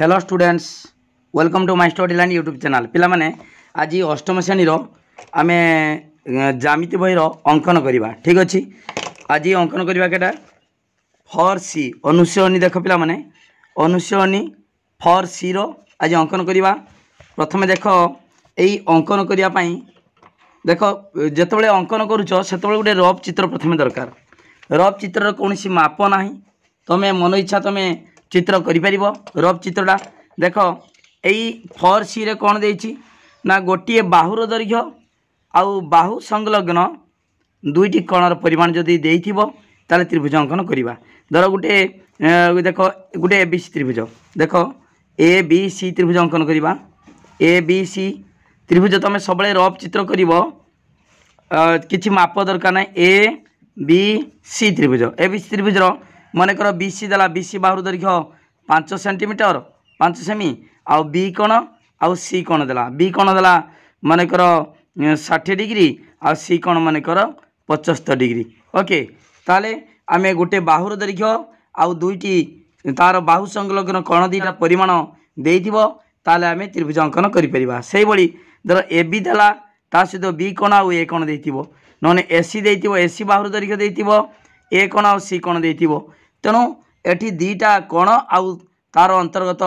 Hello students welcome to my study line YouTube channel पिला माने आज अष्टम श्रेणी आमे ज्यामिति बही अंकन करवा ठीक अच्छे। आज अंकन करवा केटा फॉर सी अनुशयनी देख पिला माने अनुशयनी फॉर सी रो आज अंकन करवा। प्रथमे देख यही अंकन करने देख जिते अंकन करुच से गोटे रफ चित्र प्रथम दरकार। रफ चित्र कौन माप ना तुम्हें मन इच्छा तुम्हें चित्र कर रफ चित्रटा देख यही फॉर सी रे कौन देछि ना गोटे बाहुर दैर्घ्य आउ बाहु संलग्न दुईटी कणर परिमाण जदि देइथिबो ताले त्रिभुज अंकन करवा। धर गोटे देख गोटे ए बी सी त्रिभुज देख ए बी सी त्रिभुज अंकन करवा। ए बी सी त्रिभुज तुम सब रफ चित्र कर कि माप दरकार ना। ए बी सी त्रिभुज ए बी सी त्रिभुज मन कर बी सी देला बी सी बाहुर दैर्घ्य 5 सेंटीमीटर 5 सेमी आउ बी कोण आउ सी कोण देला बी कोण देला मन कर 60 डिग्री आउ सी कोण मन कर 75 डिग्री। ओके ताले आमे गोटे बाहुर दैर्घ्य आउ दुईटी तार बाहु संलग्न कण दुईटा परिमाण देइथिबो ताले आमे त्रिभुज अंकन करि परिबा। सेहि भली धर ए बी देला ता सहित बी कोण आउ ए कोण देइथिबो नने एसी देइथिबो एसी बाहुर दैर्घ्य देइथिबो ए कोण आउ सी कोण देइथिबो। तेणु एठी दीटा कोण आउ तार अंतर्गत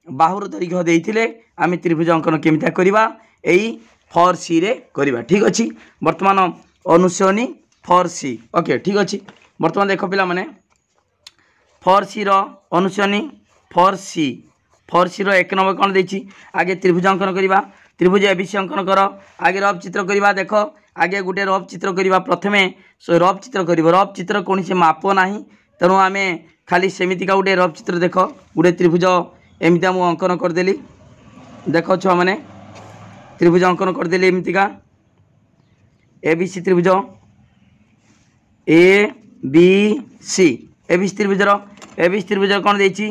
बाहुर दैर्घ्य देइथिले आमे त्रिभुज अंकन केमिता करिबा एई फॉर सी रे करिबा। ठीक अछि वर्तमान अनुशयनी फॉर सी। ओके ठीक अछि वर्तमान देख पिला माने फॉर सी रो अनुशयनी फॉर सी रो एक नंबर कोन देछि आगे त्रिभुज अंकन करिबा। त्रिभुज एबीसी अंकन कर आगे रफ चित्र करिबा। देख आगे गोटे रफ चित्र करिबा प्रथमे रफ चित्र करिबो रफ चित्र कोनसे माप नाही तेणु आमे खाली सेमितिका गोटे रफ चित्र देख गोटे त्रिभुज एमती मु अंकन करदेली। देख छुआ मैंने त्रिभुज अंकन करदेली एमतिका ए बी सी त्रिभुज ए बी सी त्रिभुज कौन देछि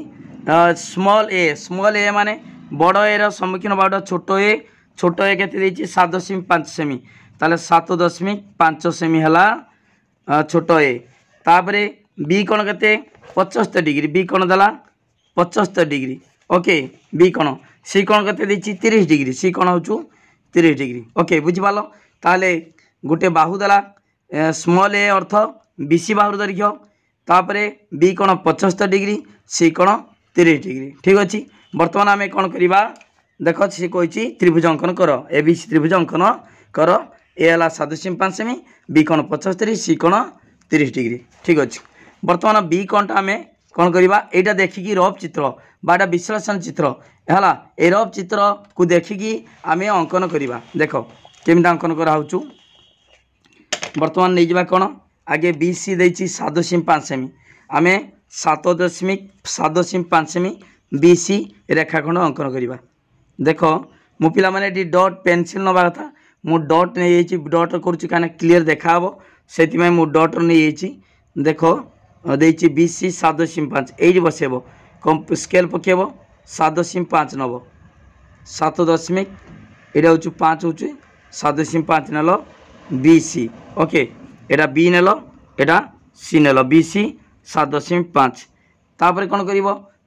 स्मॉल ए माने बड़ ए रो सम्मुखीन बाटा छोट ए केते देछि 7.5 सेमी ताले 7.5 सेमी हला छोट ए। तापरे बी कोण केते 75 डिग्री बी कोण दला 75 डिग्री। ओके बी कोण सी कोण केते देछि 30 डिग्री सी कोण होचु 30 डिग्री। ओके बुझि पालो ताले गोटे बाहु दला स्मॉल ए अर्थ बीसी बाहुर दैर्घ्य तापरे बी कोण 75 डिग्री सी कोण 30 डिग्री। ठीक अछि वर्तमान आमे कोण करिबा देख सी कहिछि त्रिभुज अंकन कर ए बी सी त्रिभुज अंकन कर ए हला 7.5 सेमी बी कोण 75 सी कोण 30 डिग्री। ठीक अछि वर्तमान बी कोणटा आमे कौन करवा यहाँ देखिकी रफ चित्र बाटा विश्लेषण चित्र है ए रफ चित्र को देखिकी आमे अंकन करवा। देख केमी अंकन कराऊँ बर्तमान नहीं जावा कौन आगे बी सी देछि 7.5 सेमी आमे 7.5 सेमी बी सी रेखाखंड अंकन करवा। देख मु पिला माने डट पेनसिल नवा कथा मु डट नहीं डट करुच्ची कहीं क्लीयर देखा से मु डट नहीं देख देछि बी सी 7.5 एटी बसेब कम स्केल पकेब 7.5 नब 7.5 यहाँ हूँ 5 हूँ 7.5 नेल बी सी। ओके एटा बी नेल एटा सी नेल बी सी 7.5 तापर कौन कर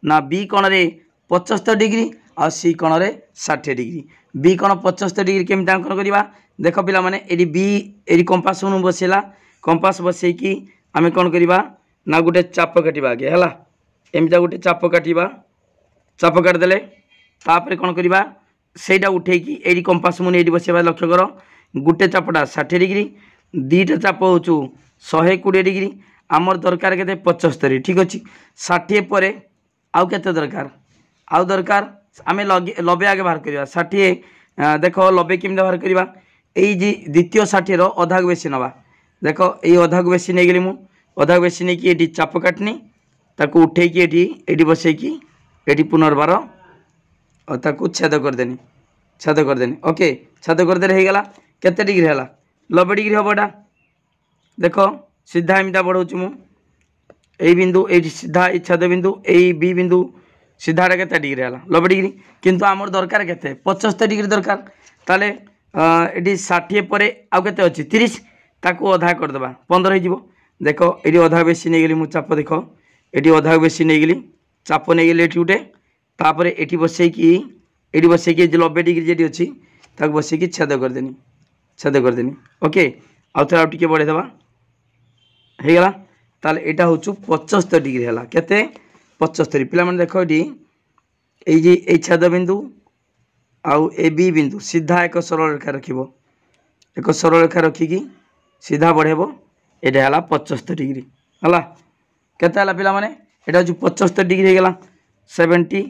ना बी कोण रे 75 डिग्री आ सी कोण रे 60 डिग्री बी कोण 75 डिग्री केमती अंकन करवा। देख पिला माने एडी बी एडी कंपास बसेला कंपास बसैकी आमे कौन करवा ना गोटे चाप काटिबा आगे है एमती गोटे चाप काटिबा चाप काटिदेले तापर कौन करवा सेटा उठेकी एडी कंपास मुनि एडी बसेबा लक्ष्य कर गोटे चापटा 60 डिग्री दीटा चाप हो 120 डिग्री आमर दरकार के 75। ठीक अच्छे 60 पर आउ के दरकार आउ दरकार आम 90 आगे बाहर करवा 60 देख 90 केमती बाहर करवा यही द्वितीय 60 अधा बेसी नवा। देख ये अधा बेसी नहीं गली मु अधा बेसी नहीं कि ये चाप काटनी ताको उठेकी ये बसैकी ये पुनर्बार ताको छेद करदेनी। ओके छेद करदे हो गला केते डिग्री है 90 डिग्री हम एटा देख सीधा एमता बढ़ाऊँ मु यही बिंदु ये सीधा छेद बिंदु यही बी बिंदु सीधा के डिग्री है 90 डिग्री किंतु आमर दरकार के 75 डिग्री दरकार ताले ये 60 पर आउ के अच्छी 30 ताको अधा करदे 15 हो। देख ये अधा बेसी नहीं गली मु चाप देख ये अधा बेसी नहीं गली चाप नहीं गली ये गोटे तापर एटी बसैकी एटी बसैकी जो 90 डिग्री जी अच्छी ताक बसैकी छेद करदेनी ओके आउ थे आउ टे बढ़ेदेवा हो गला ताल यहाँ हूँ 75 डिग्री है केते 75 पिला माने देखो ये छेद बिंदु आउ ए बी बिंदु सीधा एक सरल रेखा रखिबो एक सरल रेखा रखिकी सीधा बढ़ेबो एटा है 75 डिग्री है केते है पिला माने एटा हूँ 75 डिग्री हो गला 75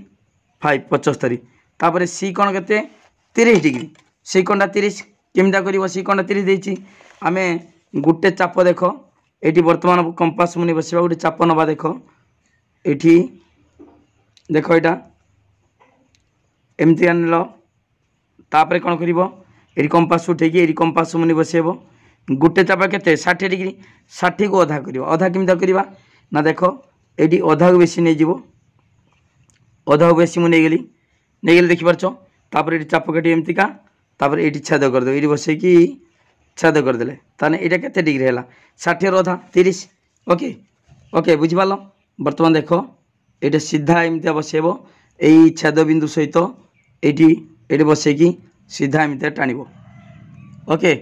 75 तापर सी कोण केते 30 डिग्री सी कोणटा 30 केमता करिवो सी कोणटा 30 देछि आमे गुटे चाप देखो एटी वर्तमान कंपास मुनि बसवा गुटे चाप नबा देखो एटी देखो एटा एमती आनलो तापर कौन कर ये कंपास उठेकी ये कंपास मुनि बसैब गोटे चापा के 60 डिग्री 60 को अधा कर अधा केमता करवा ना देख ये अधा को बेसी नहीं अधा को बेसी मुझे नहीं देखिपार तापर ये चापकाठी एमतिका तापर ये छेद करदे ये बसैकी छेद करदे ताने यहाँ केते डिग्री है 60 अधा 30 ओके ओके बुझिपाल बर्तमान देख ये सीधा एमती बसैब यही छेद बिंदु सहित ये बसैकी सीधा एमती टाण ओके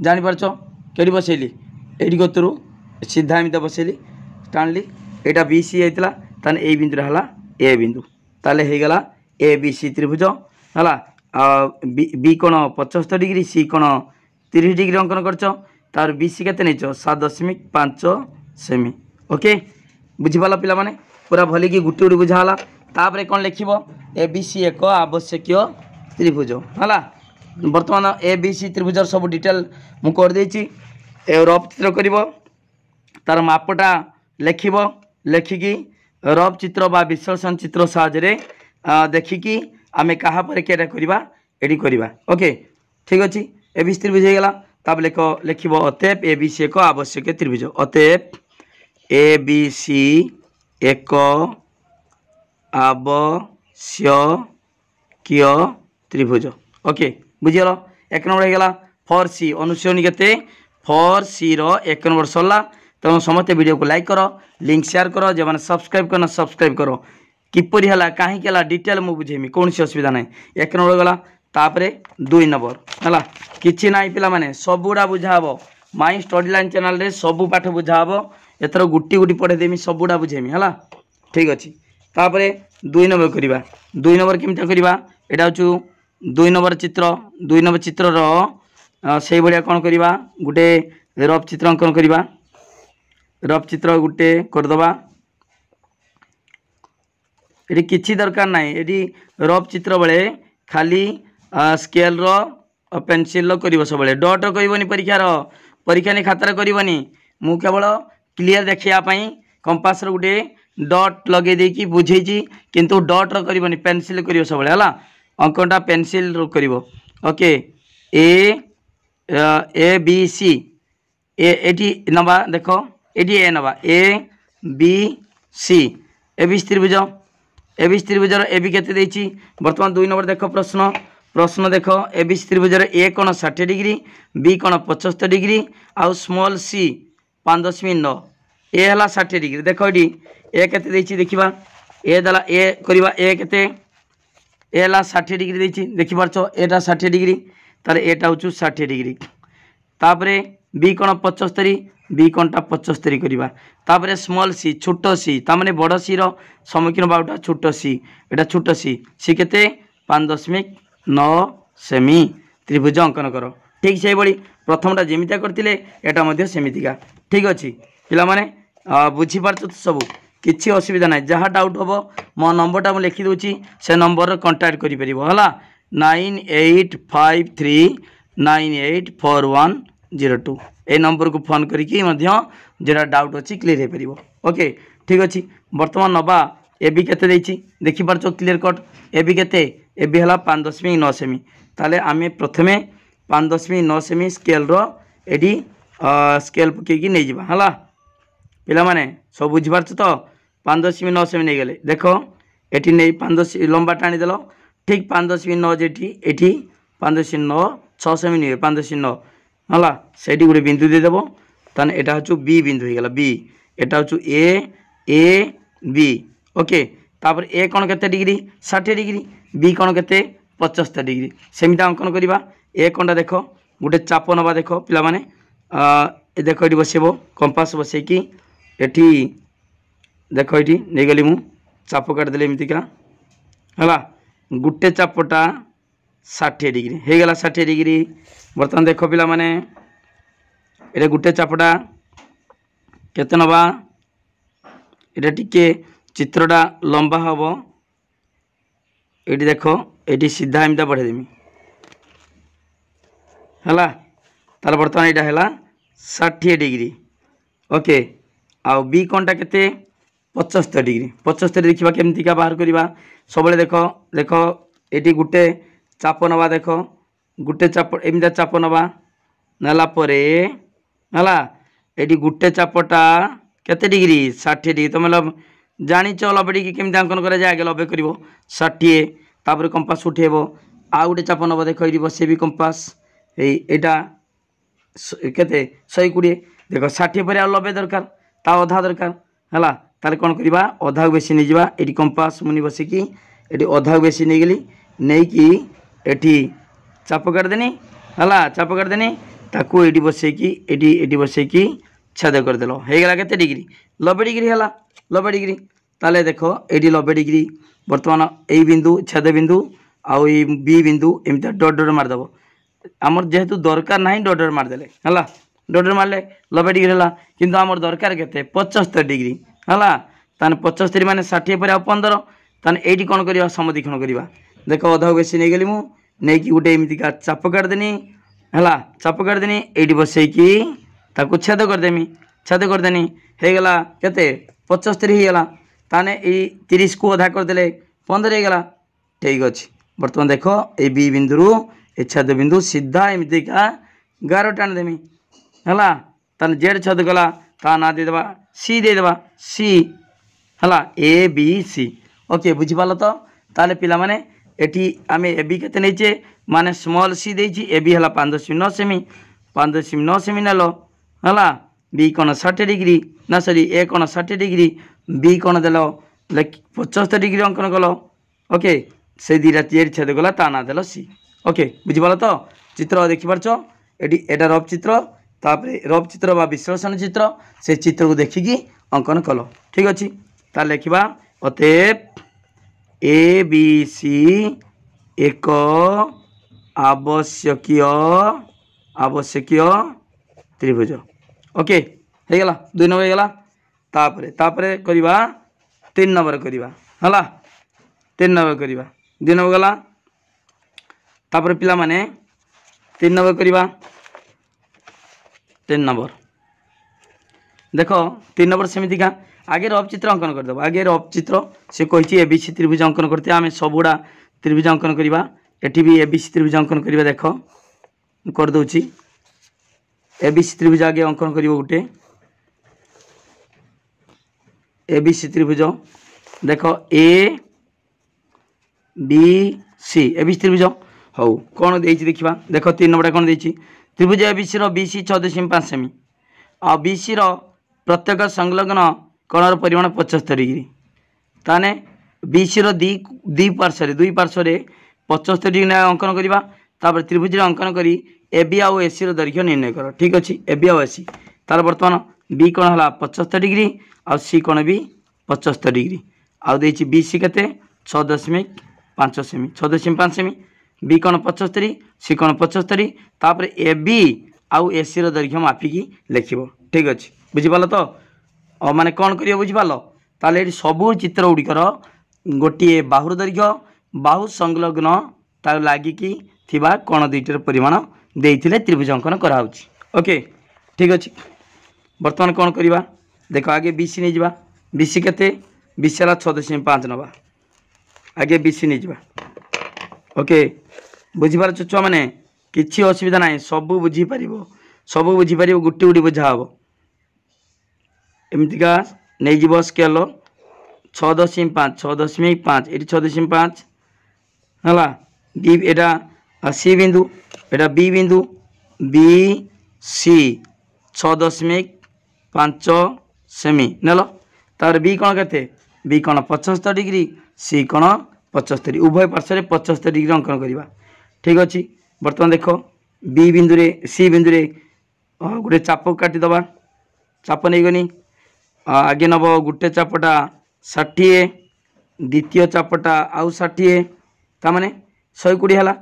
जानीपार कहीं बसैली ये गतरू सीधा एमती बसैली टाणली यहाँ बी सी होता ताने ए बिंदु है ए बिंदु ताले हो गला ए बी सी त्रिभुज है बी कोण 75 डिग्री सी कोण 30 डिग्री अंकन कर तार बी सी के 7.5 सेमी ओके बुझीपाल पिला माने पूरा भल कि गुटे गुटे बुझाला तापर कौन लिख ए बी सी एक आवश्यक त्रिभुज है बर्तमान ए बी सी त्रिभुज सब डिटेल मु कर देछि रफ चित्र कर तार मापटा लिख लिखिकी रफ चित्र बा विश्लेषण चित्र साहाय्य देखिकी आमे कहा पर केटा करबा एडी करबा ओके ठीक अछि ए बी सी त्रिभुज हो गला तब लिख अतएव ए बी सी एक आवश्यक त्रिभुज अतएव ए बी सी एक आवश्यक त्रिभुज ओके बुझीगल एक नंबर होगा फॉर सी अनुशीलनी के फॉर सी रो एक नंबर सरला तेणु समस्ते वीडियो को लाइक करो लिंक शेयर करो जो मैंने सब्सक्राइब करना सब्सक्राइब करो किपरि है कहीं डिटेल मुझे बुझेमी कौन सी असुविधा ना एक नंबर गला तापर 2 नंबर है कि ना पिला माने सबुड़ा बुझाब माई स्टडी लाइन चैनल रे सबू पाठ बुझाब एथर गुटी गुटी पढ़ेदेमी सबुड़ा बुझेमी है ठीक अच्छे तापर 2 नंबर करवा 2 नंबर केमता करवा यहाँ हूँ 2 नंबर चित्र से भाया कौन करवा गोटे रफ चित्र अंकन करवा रफ चित्र गोटे करदबा ये किसी दरकार ना ये रफ चित्र बेले खाली स्केल रो पेनसिल रो कर सब डट करनी परीक्षा नहीं खातार करनी मु केवल क्लीयर देखापी कंपास गोटे डट लगे देकी बुझे किंतु डट रो करनी पेनसिल कर सब है अंकटा पेनसिल रो कर ओके ए बी सी एटी नवा देख ये ए नवा ए बी सी ए बी त्रिभुज ए बी त्रिभुजर ए बी केते देछि वर्तमान 2 नंबर देख प्रश्न देख ए बी त्रिभुजर ए कोण 60 डिग्री बी कोण 75 डिग्री आउ स्मॉल सी 5.9 ए हला 60 डिग्री देख ये ए केते देछि देखिबा ए दला ए करबा ए केते ए हला 60 डिग्री देछि देखि पारछो एटा 60 डिग्री तार एटा होछु 60 डिग्री तापरे बी कोण 75 बी कोणटा 75 करवा तापरे स्मॉल सी छोट सी तामाने बड़ सी रो सम्मुखीन बाउटा छोट सी एटा छोट सी केते 5.9 सेमी त्रिभुज अंकन करो ठीक से भाई प्रथमटा जेमितिया करथिले एटा मध्ये सेमितिका ठीक अछि पिला माने बुझी पारछ सब किछि असुविधा ना जहाँ डाउट हम मो नंबरटा मु लिखि दोछि से नंबर कांटेक्ट करि परिबो हला 9853984102 ए नंबर को फोन करके जोड़ा डाउट अच्छी क्लीयर हो पार ओके ठीक अच्छे बर्तमान नवा ए बी केते देछि देखि पारछो क्लीयर कट ए बी केते ए बी हला 5.9 सेमी ताले आमे प्रथमे 5.9 सेमी स्केल रो एडी स्केल पकेकी नहीं जिबा हला पिला माने सब बुझि पारछ तो 5.9 सेमी नहीं गले देखो एटी नहीं 5 लंबा टाणी देलो ठीक 5.9 जेठी एठी 5.9 6 सेमी नहीं 5.9 हला सेठी गोटे बिंदु दे देबो ताने एटा हचु बी बिंदु हो गला B Etah हचु A B okay तापर ए कोण केते डिग्री 60 डिग्री बी कोण केते 75 डिग्री सेमिति अंकन करवा ए कोणटा देख गोटे चाप नवा देख पिला माने देख ये बसब कंपास बसैकी एठी देख ये नहीं गली मु चाप काटिदेली एमतिका है गोटे चापटा 60 डिग्री हो गला 60 डिग्री बर्तमान देख पिला माने ये गोटे चापटा केते नवा ये टिके चित्रटा लंबा हम ये देख ये सीधा एमती बढ़ेदेमी है तार बर्तमान यहाँ है 60 डिग्री ओके आउ बी कोणटा केते 75 डिग्री 75 देखा केमती बाहर करवा सब देख देख ये गोटे चाप नवा देख गोटे चाप एमती चाप नवा नाला परे है ये गोटे चापटा केते डिग्री 60 डिग्री तुम जाच लबे डिग्री केमती अंकन कर आगे लबे कर 60 तापर कंपास उठेब आउ गोटे चाप नब देख ये बस भी कंपास यहाँ केते 120 देख 60 पर लबे दरकार ता अधा दरकार है ताले कौन करवा अधा बेसी नहीं जावा ये कंपास मुनि बसिकी ये अधा बेसी नहीं गली नहीं कि एटी चाप काटदेनी है चाप काटदेनी ताकू ये बसैकी ये बसैकी छेद करदेल हो गला केते डिग्री 90 डिग्री है 90 डिग्री ताले देख ये 90 डिग्री बर्तमान यही बिंदु छेद बिंदु आउ बी बिंदु एमती डट डट मारदेव आमर जेहेतु दरकार ना डट डट मारदेले है डट डट मारे 90 डिग्री है किंतु आमर दरकार केते 75 डिग्री है ताने 75 माने 60 पर 15 ताने एटी कौन करवा समदीक्षण करवा देख अधा बेसी नहीं गली मु नहीं कि गोटे एमती चाप काटदेनी है चाप काटदेनी ये बसैकी ताकू छेद करदेमी छेद करदेनी हो गला केते 75 हो गला ताने ये 30 को अधा करदे 15 हो गला ठीक अच्छे बर्तमान देख ये बी बिंदु ये छेद बिंदु सीधा एमतीका गार टाण देमी है ताने जेड छेद गला ता ना देदेबा सी देदेबा सी है ए बी सी ओके बुझीपाल तो ताले पिला माने एटी आमे ए बी केते नेचे माने स्मॉल सी देछि ए बी हला 5.9 सेमी 5.9 सेमी नेलो है बी कोण 60 डिग्री ना सॉरी ए कोण 60 डिग्री बी कोण देल 75 डिग्री अंकन कल ओके से दीटा तीर छेद गला ता ना देल सी ओके बुझीपाल तो चित्र देखिपारछ एटा रफ चित्र तापरे रफ चित्र बा विश्लेषण चित्र से चित्र को देखिकी अंकन कल ठीक अच्छे तार लिखा अतएव ए बी सी एक आवश्यकीय आवश्यकीय त्रिभुज ओके हो गला 2 नंबर हो गला तापरे तापरे करवा 3 नंबर करवा है 3 नंबर करवा 2 नंबर गला तापरे पिला माने 3 नंबर करवा 3 नंबर देख 3 नंबर सेमती का आगे रफ चित्र अंकन करदेव आगे रफ चित्र से कही एबीसी त्रिभुज अंकन करते आम सबुड़ा त्रिभुज अंकन करवा एटी भी एबीसी त्रिभुज अंकन करवा देख करदे एबीसी त्रिभुज आगे अंकन कर गोटे एबीसी त्रिभुज देख ए बी सी एबीसी त्रिभुज हौ कौन देखा देख 3 नंबर कौन दे त्रिभुज एबीसी बीसी 14.5 सेमी आ बीसी प्रत्येक संलग्न कोणर परिमाण 75 डिग्री ताने बीसी दी पार्श्व दुई पार्श्व 75 डिग्री अंकन करवा तापर त्रिभुज अंकन करी ए बी आउ एसी दैर्घ्य निर्णय कर ठीक अच्छे ए बी आउ एसी तार बर्तमान बी कोण है 75 डिग्री आ सी कोण भी 75 डिग्री आउ देछि बी सी केते 6.5 सेमी 6.5 सेमी बी कोण 75 सी कोण 75 तापर ए बी आउ एसी दैर्घ्य मापिकी लिखिब ठीक अच्छे बुझीपाल तो माने कौन कर बुझीपाल ताले सबू चित्र गुड़िकर गोटे बाहुर दैर्घ्य बाहु संलग्न तार लागिकी थिबा कोण दुईटर परिमाण देइथिले त्रिभुज अंकन कराउछि ओके ठीक अच्छे बर्तमान कौन करवा देख आगे बीसी नहीं जावा बीसी केते बीसी है 6.5 नवा आगे बीसी नहीं जावा ओके बुझीपार छुआ मैंने किसी असुविधा ना सबू बुझीपार सबू बुझीपार गोटे गोटे बुझा हम एमतीका नहीं जीव स्केल 6.5 6.5 ये 6.5 है बी एटा सी बिंदु एटा बी बिंदु बी सी 6.5 सेमी नेल तार बी कौन के बी कोण 75 डिग्री सी कोण 75 उभय पार्श्व 75 डिग्री अंकन करवा ठीक अच्छे। बर्तमान देख बी बिंदु रे सी बिंदु रे गोटे चाप काटिदबा चाप नहीं गनी आगे नब गोटे चापटा 60 द्वितीय चापटा आउ 60 ताने 120 है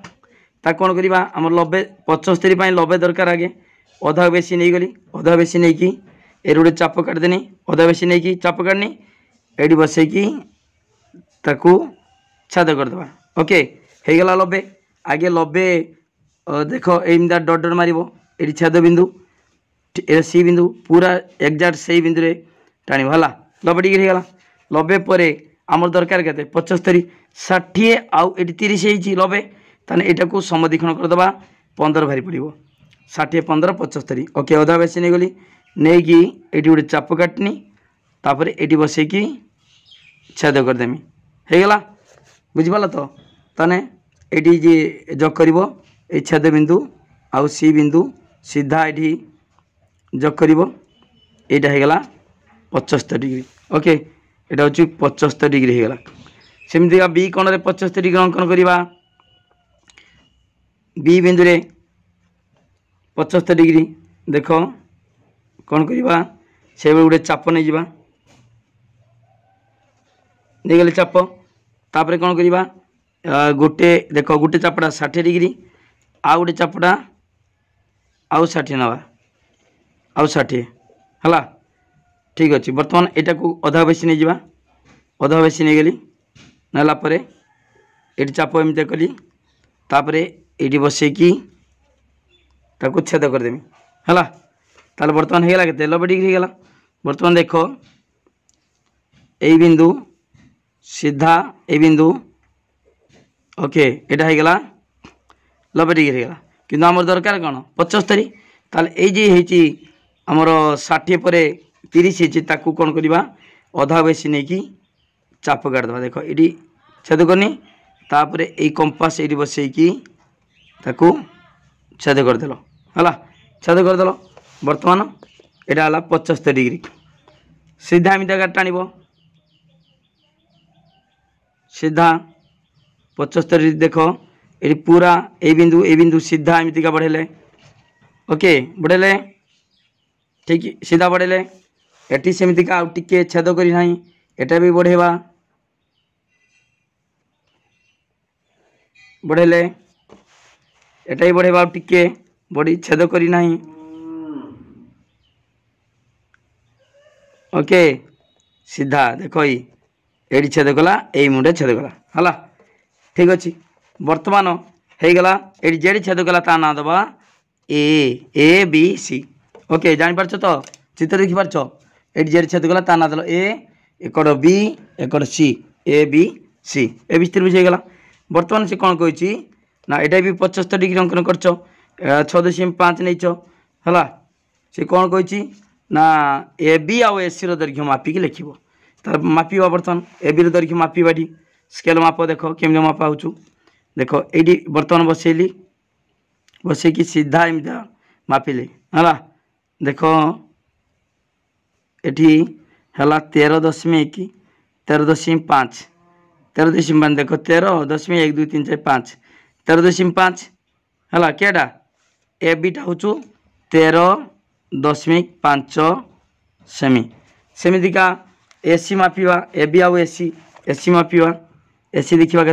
ता कौन करवा आम 90 75 90 दरकार आगे अधा बेसी नहीं गली अधा बेसी नहीं कि ए गोटे चाप काटिदेनी अधा बेसी नहीं कि चाप काटनी ये बसैकी ताकू छाद करदे ओके हो गला 90 आगे 90 देख एमदा डट डट मार ये छेद बिंदु सी बिंदु पूरा एक्जाक्ट से बिंदु रे टाणी है 90 डिग्री होगा 90 पर आमर दरकार के 75 60 आउ ये 30 90 ताने यहाँ को समदीक्षण करदे 15 भारी पड़ो 60 15 75 ओके अधा बेसी नहीं गली नहीं कि ये गोटे चाप काटनी तापर ये बसैकी छेद करदेमी होगला बुझिपाल तो ताने ये जे जग कर छेद बिंदु आउ सी बिंदु सीधा ये जग कर यहाँ होगला 75 डिग्री ओके यहाँ हूँ 75 डिग्री होगला सेमती बी कोण रे 75 डिग्री अंकन करवा बी बिंदु रे 75 डिग्री देख कौन करवा से गोटे चाप नहीं जावा नहीं गले चाप तापर कौन करवा गोटे देख गोटे चापटा 60 डिग्री आउ गोटे चापटा आउ 60 नवा आउ 60 है ठीक अच्छे। बर्तमान यहाँ को अधा बेसी नहीं जावा अधा बेसी नहीं गली नालापर ये चाप एमती कली तापर ये बसैकी ताकू छेद करदेमी है ताले बर्तमान होगा के 90 डिग्री होगा। बर्तमान देख यही बिंदु सीधा ए बिंदु ओके यहाँ होगा 90 डिग्री होगा कि आम दरकार कौन 75 ताले ये आमर 60 पर 30 ताकू कौन करवा अधा बेसी नहीं कि चाप काटदे देख ये छेद करनी तापर ये कंपास ये बसैकी ताकू छेद करदेल है छेद करदेल। बर्तमान यहाँ है 75 डिग्री सीधा एमती टाणब सीधा 75 डिग्री देख ये पूरा ए बिंदु सीधा एमती बढ़ेले ओके बढ़ेले ठीक सीधा बढ़ेले ये सेमती आउ टिके छेद करना एटा भी बढ़ेवा बढ़ेले एटा भी बढ़ेवा टिके बड़ी छेद करना ओके सीधा देख ये छेद कला यही मुंडे छेद कला है ठीक अच्छे। बर्तमान होगला ये जेडी छेद कला ता ना दबा ए बी सी ओके जापर तो चित्र देखिपार ये जेडी छेद कला ता ना दल एकड़ बी एकड़ सी ए बी सी ए बी त्रिभुज होगला। बर्तमान से कौन कही ना यहाँ भी 75 डिग्री अंकन कर 6.5 नहीं है से कौन कही ना ए बी आउ ए सी दैर्घ्य मापिकी लिख तार मापा बर्तमान ए बी दैर्घ्य मापा स्केल माप देख केमी मापा हो देख ये बर्तमान बसैली बसैकी सीधा एमती मापिले है देख ये है 13.5 13.5 13.5 देख 13.1 2 3 4 5 13.5 है केटा ए बीटा हूँ 13.5 semi Semika AC मापिवा A B आउ एसी मापिवा एसी देखा के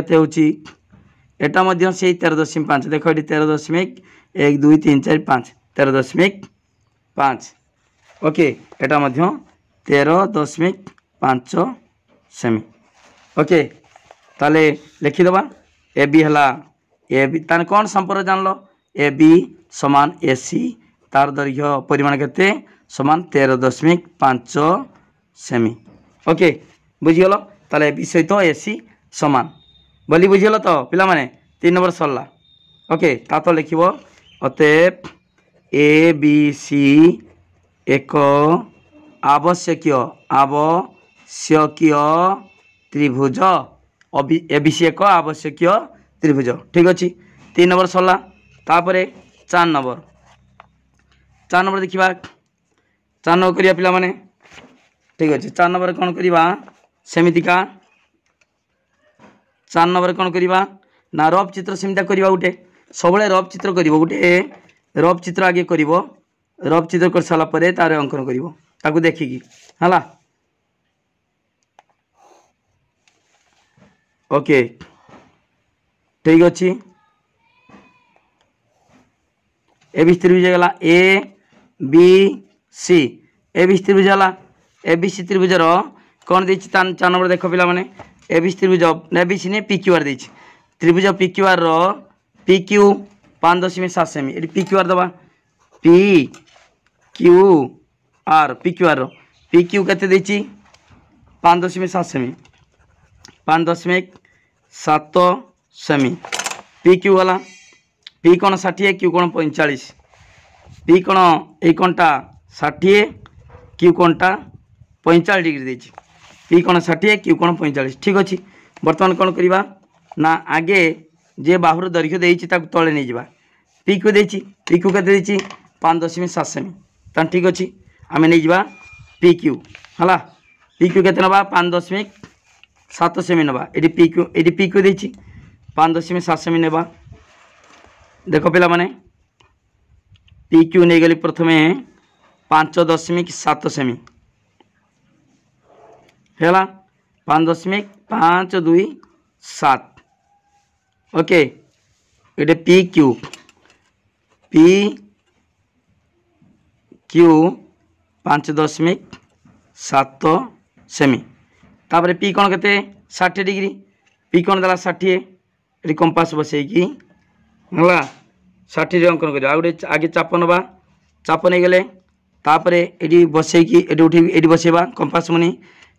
यहाँ से 13.5 देख ये 13.1 2 3 4 5 13.5 ओके यहाँ 13.5 सेमी ओके ताले लिखिदबा ए बी है ए बी ताने कौन संपर्क जान लो ए बी समान ए सी तार दैर्घ्य परिमाण के समान 13.5 सेमी ओके बुझीगल ताले ए बी सहित ए सी समान बोली बुझीगल तो पिला माने 3 नंबर सरला ओके ता तो लिखिबो अतएव ए बी सी एक आवश्यकीय त्रिभुज एबीसी एक आवश्यकीय त्रिभुज ठीक अच्छे 3 नंबर सरला तापर 4 नंबर देखा 4 नंबर करिया पिला माने ठीक अच्छे 4 नंबर कौन करवा सेमितिका 4 नंबर कौन करवा ना रफ चित्र सेमती करवा गोटे सब रफ चित्र कर गोटे रफ चित्र आगे कर रफ चित्र कर सारापर तार अंकन कर देखिकी है ओके ठीक अच्छे ए बी त्रिभुज गला ए बी सी ए बी त्रिभुज है ए बी सी त्रिभुजर कौन दे 4 नंबर देख पिला माने ए बी त्रिभुज ए बी सी ने पी क्यू आर दे त्रिभुज P Q R P Q 5.7 semi ये पी क्यू आर दबा P Q R P Q केते देछि 5.7 सेमी 5.7 सेमी पी क्यू गला पी कौन 60 क्यू कौन 45 पी कौन ये कौनटा 60 क्यू कौनटा 45 डिग्री देछि पी कौन 60 क्यू कौन 45 ठीक अच्छे बर्तमान कौन करवा ना आगे जे बाहुर दैर्घ्य देछि ताकु तले नहीं जावा पी क्यू देछि पी क्यू केते देछि 5.7 सेमी तान ठीक अच्छे आम नहीं जावा पी क्यू है पी क्यू केते नबा 5.7 सेमी नबा ये पी क्यू देछि 5.7 सेमी नेबा देख पिला माने पी क्यू नहीं गली प्रथमे 5.7 सेमी है 5.527 ओके ये पी क्यू 5.7 सेमी तापर पी कौन के 60 डिग्री पी कौन देला 60 ये कंपास बसैकी है 60 अंकन कर गोटे आगे चाप नवा चाप नहीं गले तापर ये बसैकी ये बसैबा कंपास मुनि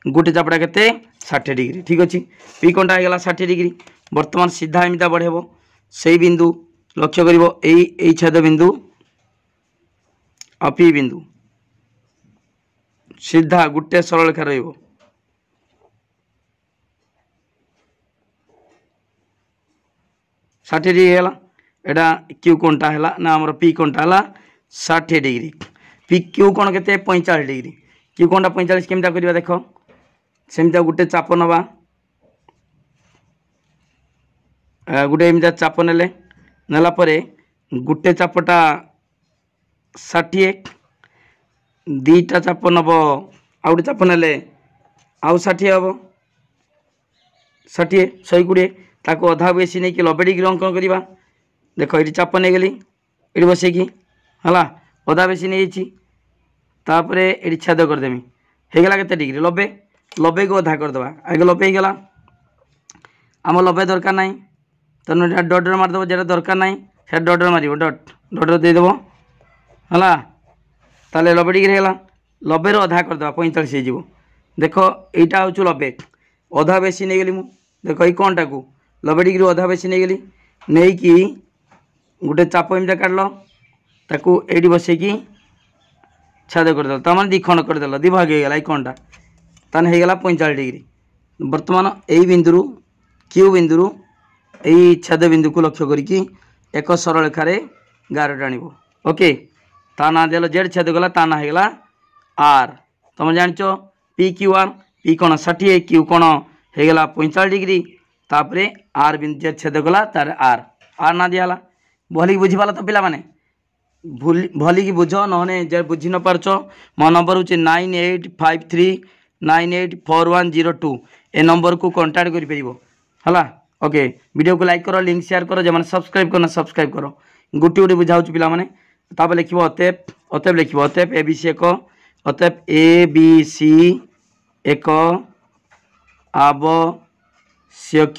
गोटे चापटा के 60 डिग्री ठीक अच्छे पी कौनटा होगा 60 डिग्री बर्तमान सीधा एमती बढ़ेब से बिंदु लक्ष्य कर छेद बिंदु और पी बिंदु सीधा गोटे सरल रेखा रही 60 डिग्री है एटा क्यू कोणटा है ना आमर पी कोणटा है 60 डिग्री पी क्यू कोण के 45 डिग्री क्यू कोणटा 45 केमता करवा देख सेमती गोटे चाप नवा गोटे एमती चाप नेले नेला परे गोटे चापटा 60 दीटा चाप नब आ गोटे चाप नेले आउ 60 हम 60 120 ताको अधा बेसी नहीं कि 90 डिग्री अंकन करवा देख ये चाप नहीं गली ये बसैकी है अधा बेसी नहीं तापर ये छेद करदेमी होगला के डिग्री 90 90 को अधा करदे आगे 90 होगला आम 90 दरकार ना तेना डट मारदेव जो दरकार ना से डट मार डट डट देदेव है ताले 90 डिग्री है 90 अधा करदे 45 हो देख यहाँ हूँ 90 अधा बेसी नहीं गली देख ये कौनटा को 90 डिग्री अधा बेसी नहीं गली नहीं कि गोटे चाप एमती काटल ताकू ये बसैकी छेद करदे तार दिखंड करदेल दिभाग होगा ये कौनटा तान होगा 45 डिग्री बर्तमान यही बिंदु क्यू बिंदु यही छेद बिंदु को लक्ष्य करके एक सरल रेखार गार टाणव ओके ता ना देल जेड छेद गला ता ना होगा आर तुम जान पी क्यू आर पी कौन 60 क्यू कौन होगा 45 डिग्री तापर आर बिंदु जेड छेद गला तार आर आर ना दिहला भली बुझीपाल तो पिला माने भली की बुझ नहने जे बुझी न पारछ मो नंबर हूँ 9853984102 ए नंबर को कांटेक्ट कर परिबो हला ओके वीडियो को लाइक करो लिंक शेयर करो जे माने सब्सक्राइब करना सब्सक्राइब करो गोटे गोटे बुझाऊँ पिला माने तापर लिखिबो अतएव अतएव लिखिबो अतएव एबीसी एक अतएव एबीसी एक आवश्यक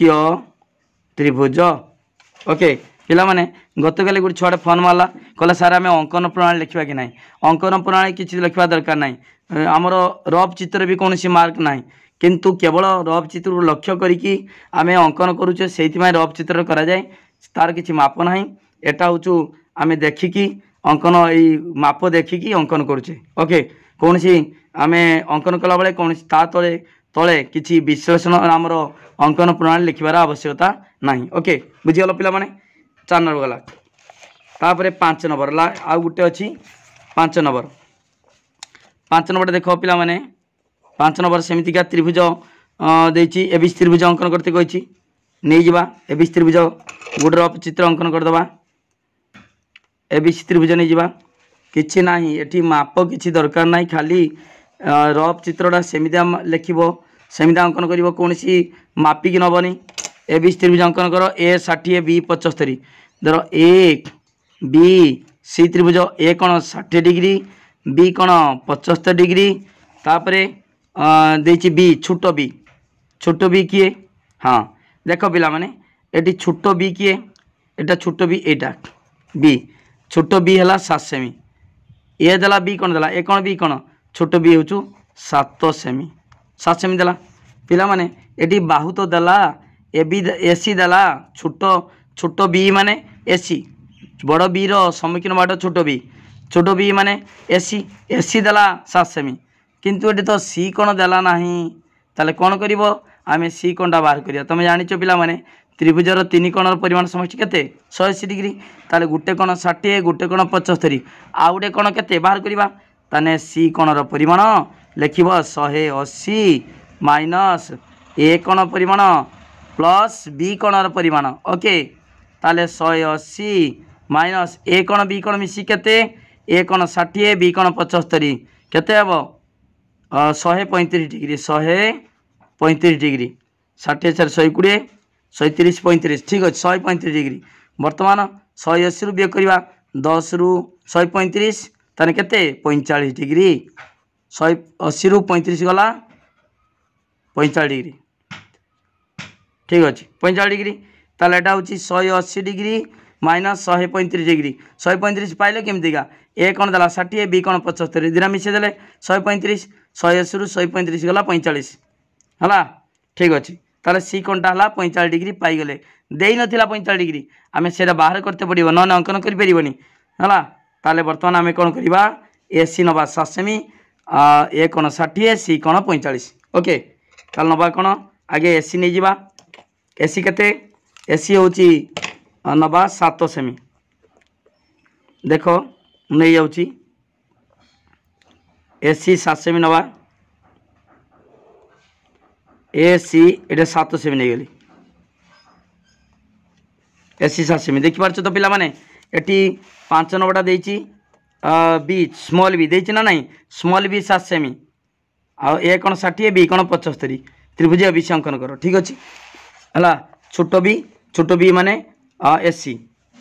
त्रिभुज ओके पिला माने गतकाली गोटे छुआ फोन मारला कहला सार आम अंकन प्रणाली लिखा कि ना अंकन प्रणाली किसी लिखा दरकार ना आमर रफ चित्र भी कौन मार्क ना किंतु केवल रफ चित्र को लक्ष्य करिकी आम अंकन करुचे से रफ चित्र कराए तार किसी माप ना एटा हूँ आम देखिकी अंकन ये माप देखिकी अंकन करुचे ओके कौन सी आम अंकन कला बेले कौन ता तले तले किसी विश्लेषण आमर अंकन प्रणाली लिखार आवश्यकता ना ओके बुझीगल पिला माने 4 नंबर गला तापर 5 नंबर ला आ गुटे अच्छी 5 नंबर देख पिला माने 5 नंबर सेमितिका त्रिभुज देछि एबीसी त्रिभुज अंकन करते कही नहीं जा एबीसी त्रिभुज गोटे रफ चित्र अंकन करदे एबीसी त्रिभुज नहीं जा किछि नाही एठी माप किछि दरकार नाही खाली रफ चित्रटा सेमिदा लिखिब सेमिदा अंकन करिवो कोनसी मापिक नबनी एबीसी त्रिभुज अंकन कर ए 60 बी 75 धर ए बी सी त्रिभुज ए कोण 60 डिग्री बी कोण 75 डिग्री तापरे देछि बी छोट बी किए हाँ देख पिला माने एटी छोट बी किए एटा छोट बी एटा बी छोट बी है 7 सेमी ए देला बी कौन देला ए कौन बी कौन छोट बी हूँ 7 सेमी देला पिला माने एटी बाहु तो देला ए बी एसी देला छोट बी माने एसी बड़ बी रो सम्मुखीन बाट छोट बी माने एसी देला 7 सेमी किंतु एटी तो सी कौन देला नाही ताले कौन करिवो आमे सी कोणटा बाहर करिया तुम जानिଛ पिला माने त्रिभुजर 3 कोणर परिमाण समष्टि केते 180 डिग्री ताले गुटे कोण 60 गुटे कोण 75 आ गुटे कोण केते बाहर करिवा ताने सी कोणर परिमाण लिखिबो 180 माइनस ए कोण परिमाण प्लस बी कोणर परिमाण ओके ताले 180 माइनस ए कोण बी कोण मिसी केते ए कोण 60 बी कोण 75 केते हबो 135 डिग्री 135 डिग्री 60 4 120 130 35 ठीक अच्छे 135 डिग्री बर्तमान 180 रु वियोग करवा 10 रु 135 ताने केते 45 डिग्री 180 रु 35 गला 45 डिग्री ठीक अच्छे 45 डिग्री ताले एटा होची 180 डिग्री माइनस 135 डिग्री 135 पाइले केमतिका ए कोण देला 60 बी कोण 75 दिना मिसे देले 135 180 रु 135 गला 45 हला ठीक अच्छे ताले सी कोणटा हला 45 डिग्री पाई गले देई नथिला 45 डिग्री आमे सेटा बाहर करते पड़िबो न अंकन करि परिबोनी हला ताले वर्तमान आमे कोन करिबा एसी नबा 7 सेमी ए कोण 60 सी कोण 45 ओके ताल नबा कोण आगे एसी नै जिबा एसी केते एसी होची नबा 7 सेमी देखो नै जाउची एसी 7 सेमी नबा एसी एटा 7 सेमी नहीं गली एसी 7 सेमी देखि पारछ तो पिला माने एटी 5 नंबरटा देछि बी स्मॉल बी देछि ना नहीं स्मॉल बी 7 सेमी आ ए कोन 60 बी कोन 75 त्रिभुज बीसी अंकन करो ठीक अछि हला छोट बी माने एसी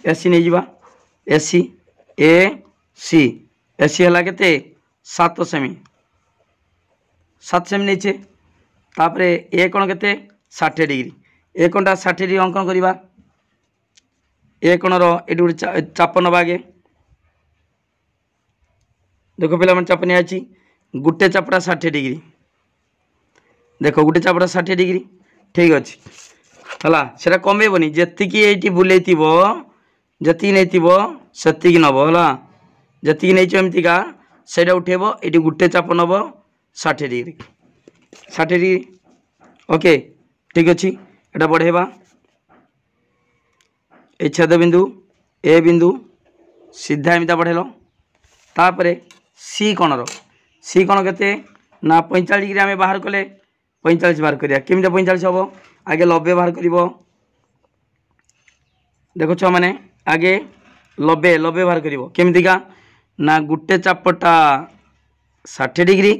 एसी नहीं जिबा एसी ए सी एसी हला केते 7 सेमी 7 सेमी नहीं छे तापरे ए कोण केते 60 डिग्री ए कोणटा 60 डिग्री अंकन करिबा ए कोणर एटी गोटे चाप नबा आगे देखो पिला मन चाप नियाची गुटे चापटा 60 डिग्री देखो गुटे चापटा 60 डिग्री ठीक अछि हला सेटा कमेबोनी जति की एटी बुलेतिबो जति नैतिबो सति की नबो हला जति की नैचो एमतिका सेटा उठेबो एटी गुटे चाप नबो 60 डिग्री 60 डिग्री ओके ठीक अच्छे एटा बढ़ेबा ए छेद बिंदु ए बिंदु सीधा एमता बढ़ेल तापरे सी कोणर सी कोण केते ना 45 डिग्री आमे बाहर कले 45 बाहर करिया केमिता 45 हबो आगे 90 बाहर करिवो देखो छ माने आगे 90 बाहर करिवो केमितिका ना गुटे चापटा 60 डिग्री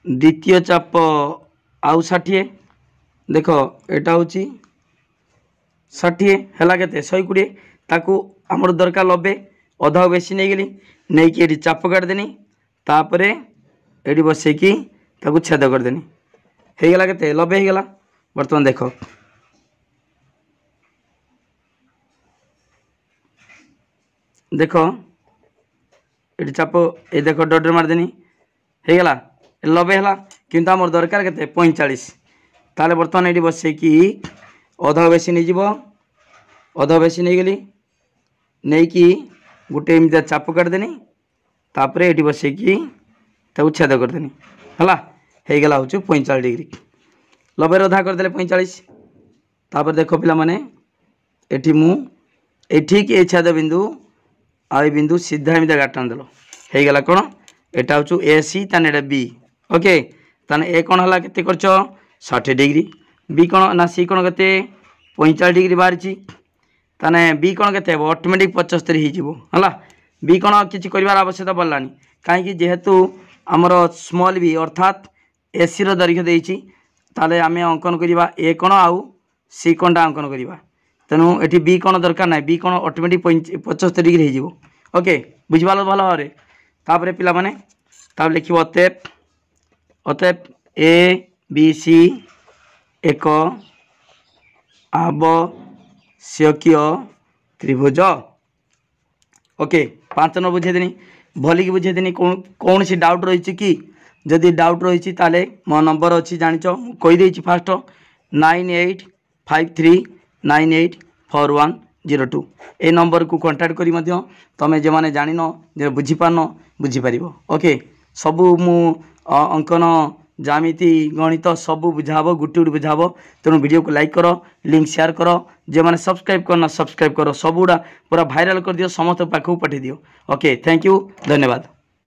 द्वितीय चाप आउ 60 देख एटा होची 60 हैला केते 120 ताकू हमर दरकार 90 अधा बेसी नहीं गली नहीं कि एटी चाप काट देनी तापरे एटी बसे की ताकू छेद कर देनी हे गला केते 90 हे गला वर्तमान देखो देखो एटी चाप ए देखो डॉट मार देनी हे गला 90 है किंतु आम दरकार के 45 ताले बर्तमान ये बसे कि अधा बेसी नहीं जीव अधा बेसी नहीं गली नहीं कि गोटे एमती चाप काटदेनी तापर ये बसे कि छेद करदेनी है गला हूँ 45 डिग्री 90 अधा करदे 45 तापर देख पिला माने एठी मु ठीक ए छेद बिंदु आ बिंदु सीधा एमती गाटान देल हो गला कौन एटा हूँ ए सी ताने बी ओके ताने ए कौन है केते करछ 60 डिग्री बी कोण ना सी कोण के 45 डिग्री बाहरी ताने बी कोण के ऑटोमेटिक 75 होगा बी कोण किसी कर आवश्यकता पड़लानी कहीं जेहेतु आमर स्मॉल बी अर्थात एसी दैर्घ्य देती ताले आम अंकन करवा ए कोण आउ सी कोणटा अंकन करवा तेणु ये बी कोण दरकार ना बी कोण ऑटोमेटिक 75 डिग्री हो ओके बुझिपाल भल भाव तापर पिला माने तापर लिख अतएव अतएव ए बी सी एक आवश्यकीय त्रिभुज ओके 5 नंबर बुझेदेनी भलिक बुझेदेनी कौन सी डाउट रही कि जदि डाउट रही ताले मो नंबर अच्छी जान कहीदे फास्ट 9853984102 ए नंबर को कांटेक्ट करी मध्य तमें जो मैंने जान जो बुझीपारन बुझीपार ओके सबू मु अंकन जामिति गणित सबू बुझाब गुटे गुटे बुझाब तेणु वीडियो को लाइक करो लिंक शेयर करो जो मैंने सब्सक्राइब करना सब्सक्राइब करो सबूड़ा पूरा भाइराल कर दियो समस्त पाखक पठे दियो ओके थैंक यू धन्यवाद।